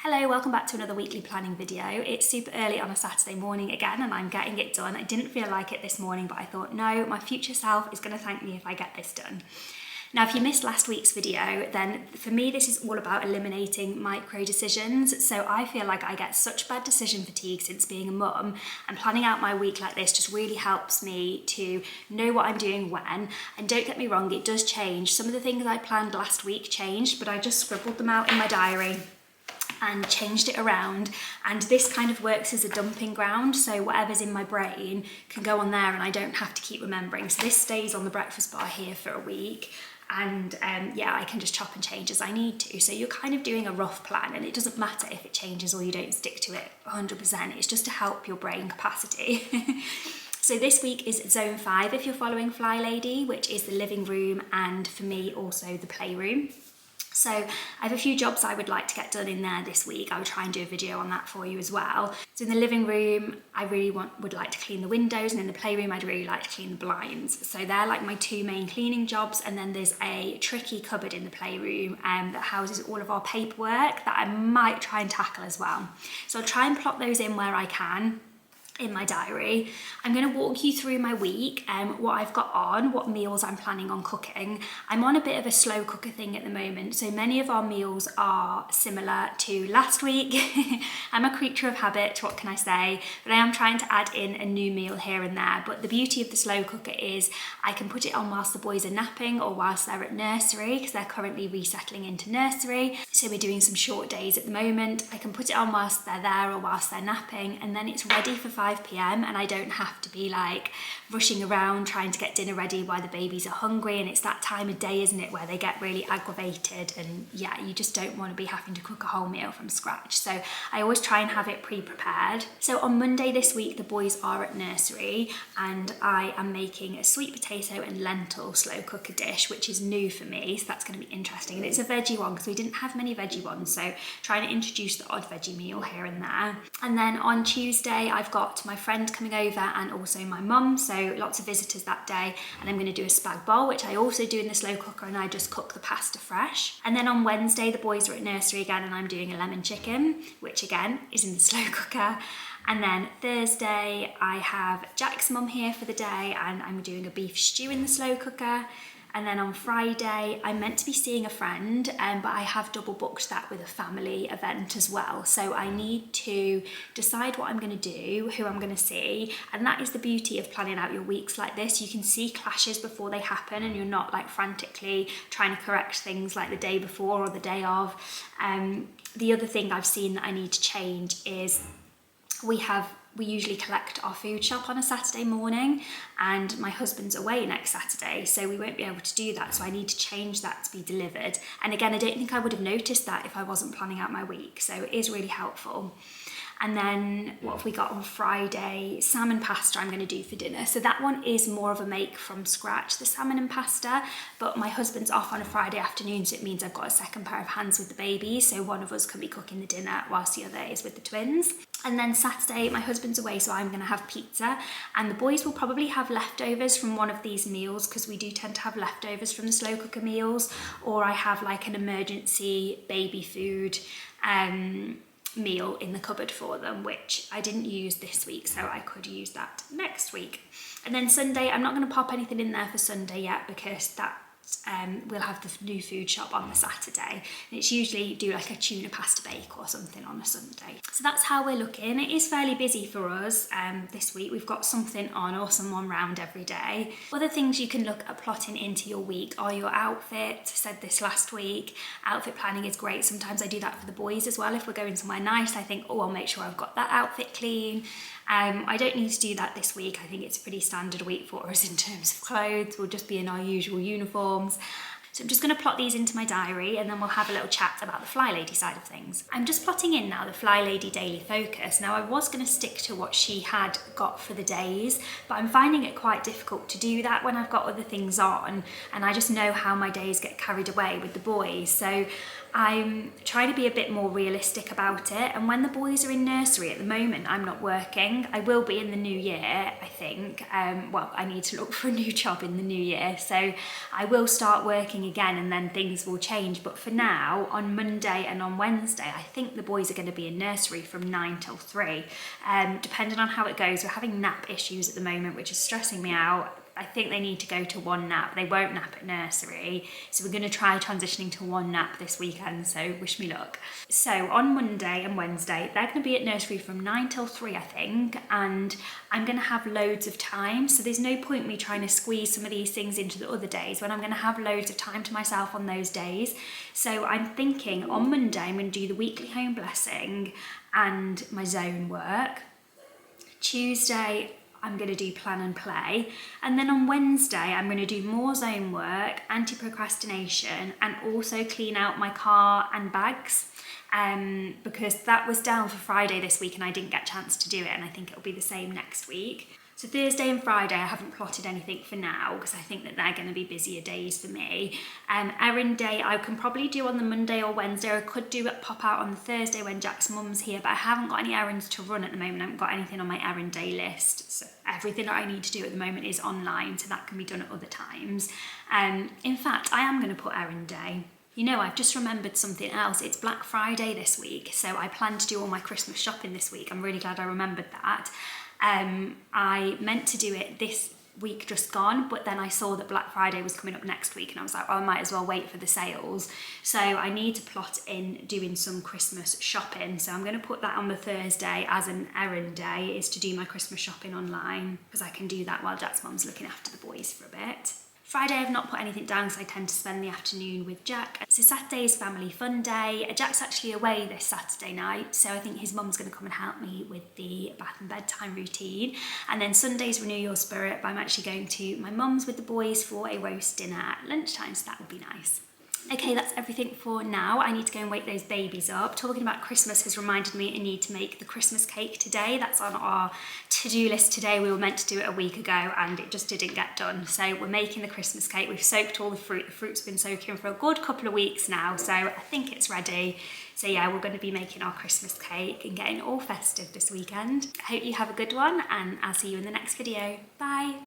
Hello, welcome back to another weekly planning video. It's super early on a Saturday morning again and I'm getting it done. I didn't feel like it this morning, but I thought, no, my future self is going to thank me if I get this done. Now, if you missed last week's video, then for me, this is all about eliminating micro decisions. So I feel like I get such bad decision fatigue since being a mum, and planning out my week like this just really helps me to know what I'm doing when. And don't get me wrong, it does change. Some of the things I planned last week changed, but I just scribbled them out in my diary and changed it around, and this kind of works as a dumping ground, so whatever's in my brain can go on there and I don't have to keep remembering. So this stays on the breakfast bar here for a week, and yeah, I can just chop and change as I need to. So you're kind of doing a rough plan, and it doesn't matter if it changes or you don't stick to it 100%, it's just to help your brain capacity. So this week is Zone 5 if you're following FlyLady, which is the living room and for me also the playroom. So I have a few jobs I would like to get done in there this week. I will try and do a video on that for you as well. So in the living room, I really would like to clean the windows, and in the playroom, I'd really like to clean the blinds. So they're like my two main cleaning jobs. And then there's a tricky cupboard in the playroom that houses all of our paperwork that I might try and tackle as well. So I'll try and plot those in where I can in my diary. I'm going to walk you through my week, what I've got on, what meals I'm planning on cooking. I'm on a bit of a slow cooker thing at the moment, so many of our meals are similar to last week. I'm a creature of habit, what can I say, but I am trying to add in a new meal here and there. But the beauty of the slow cooker is I can put it on whilst the boys are napping or whilst they're at nursery, because they're currently resettling into nursery, so we're doing some short days at the moment. I can put it on whilst they're there or whilst they're napping, and then it's ready for 5 p.m. and I don't have to be like rushing around trying to get dinner ready while the babies are hungry. And it's that time of day, isn't it, where they get really aggravated, and yeah, you just don't want to be having to cook a whole meal from scratch. So I always try and have it pre-prepared. So on Monday this week, the boys are at nursery and I am making a sweet potato and lentil slow cooker dish, which is new for me, so that's going to be interesting. And it's a veggie one because we didn't have many veggie ones, so trying to introduce the odd veggie meal here and there. And then on Tuesday, I've got my friend coming over and also my mum, so lots of visitors that day, and I'm going to do a spag bowl, which I also do in the slow cooker, and I just cook the pasta fresh. And then on Wednesday the boys are at nursery again and I'm doing a lemon chicken, which again is in the slow cooker. And then Thursday I have Jack's mum here for the day and I'm doing a beef stew in the slow cooker. And then on Friday, I'm meant to be seeing a friend, but I have double booked that with a family event as well. So I need to decide what I'm going to do, who I'm going to see. And that is the beauty of planning out your weeks like this. You can see clashes before they happen and you're not like frantically trying to correct things like the day before or the day of. The other thing I've seen that I need to change is we usually collect our food shop on a Saturday morning, and my husband's away next Saturday, so we won't be able to do that. So I need to change that to be delivered. And again, I don't think I would have noticed that if I wasn't planning out my week. So it is really helpful. And then what have we got on Friday? Salmon pasta I'm going to do for dinner. So that one is more of a make from scratch, the salmon and pasta, but my husband's off on a Friday afternoon, so it means I've got a second pair of hands with the babies. So one of us can be cooking the dinner whilst the other is with the twins. And then Saturday, my husband's away, so I'm going to have pizza. And the boys will probably have leftovers from one of these meals, because we do tend to have leftovers from the slow cooker meals. Or I have like an emergency baby food meal in the cupboard for them, which I didn't use this week, so I could use that next week. And then Sunday, I'm not going to pop anything in there for Sunday yet, because that we'll have the new food shop on the Saturday, and it's usually do like a tuna pasta bake or something on a Sunday. So that's how we're looking. It is fairly busy for us this week. We've got something on or someone round every day. Other things you can look at plotting into your week are your outfit. I said this last week, outfit planning is great. Sometimes I do that for the boys as well. If we're going somewhere nice, I think, oh, I'll make sure I've got that outfit clean. I don't need to do that this week. I think it's a pretty standard week for us in terms of clothes. We'll just be in our usual uniforms. So I'm just going to plot these into my diary, and then we'll have a little chat about the FlyLady side of things. I'm just plotting in now the FlyLady daily focus. Now I was going to stick to what she had got for the days, but I'm finding it quite difficult to do that when I've got other things on, and I just know how my days get carried away with the boys. So I'm trying to be a bit more realistic about it, and when the boys are in nursery at the moment, I'm not working. I will be in the new year, I think. Well, I need to look for a new job in the new year, so I will start working again and then things will change. But for now, on Monday and on Wednesday, I think the boys are going to be in nursery from 9 till 3. Depending on how it goes, we're having nap issues at the moment, which is stressing me out. I think they need to go to one nap. They won't nap at nursery, so we're going to try transitioning to one nap this weekend, so wish me luck. So on Monday and Wednesday, they're going to be at nursery from 9 till 3, I think, and I'm going to have loads of time, so there's no point me trying to squeeze some of these things into the other days when I'm going to have loads of time to myself on those days. So I'm thinking on Monday I'm going to do the weekly home blessing and my zone work. Tuesday I'm going to do plan and play, and then on Wednesday I'm going to do more zone work, anti-procrastination, and also clean out my car and bags, because that was down for Friday this week and I didn't get a chance to do it, and I think it'll be the same next week. So Thursday and Friday I haven't plotted anything for now because I think that they're going to be busier days for me. Errand day I can probably do on the Monday or Wednesday, or I could do it pop out on the Thursday when Jack's mum's here, but I haven't got any errands to run at the moment. I haven't got anything on my errand day list. So everything that I need to do at the moment is online, so that can be done at other times. In fact, I am going to put errand day. You know, I've just remembered something else. It's Black Friday this week, so I plan to do all my Christmas shopping this week. I'm really glad I remembered that. I meant to do it this week just gone, but then I saw that Black Friday was coming up next week and I was like, well, I might as well wait for the sales. So I need to plot in doing some Christmas shopping. So I'm going to put that on the Thursday as an errand day, is to do my Christmas shopping online, because I can do that while Jack's mum's looking after the boys for a bit. Friday I've not put anything down because I tend to spend the afternoon with Jack. So Saturday is family fun day. Jack's actually away this Saturday night, so I think his mum's going to come and help me with the bath and bedtime routine. And then Sunday's Renew Your Spirit, but I'm actually going to my mum's with the boys for a roast dinner at lunchtime, so that will be nice. Okay, that's everything for now. I need to go and wake those babies up. Talking about Christmas has reminded me I need to make the Christmas cake today. That's on our to-do list today. We were meant to do it a week ago and it just didn't get done. So we're making the Christmas cake. We've soaked all the fruit. The fruit's been soaking for a good couple of weeks now, so I think it's ready. So yeah, we're going to be making our Christmas cake and getting all festive this weekend. I hope you have a good one, and I'll see you in the next video. Bye.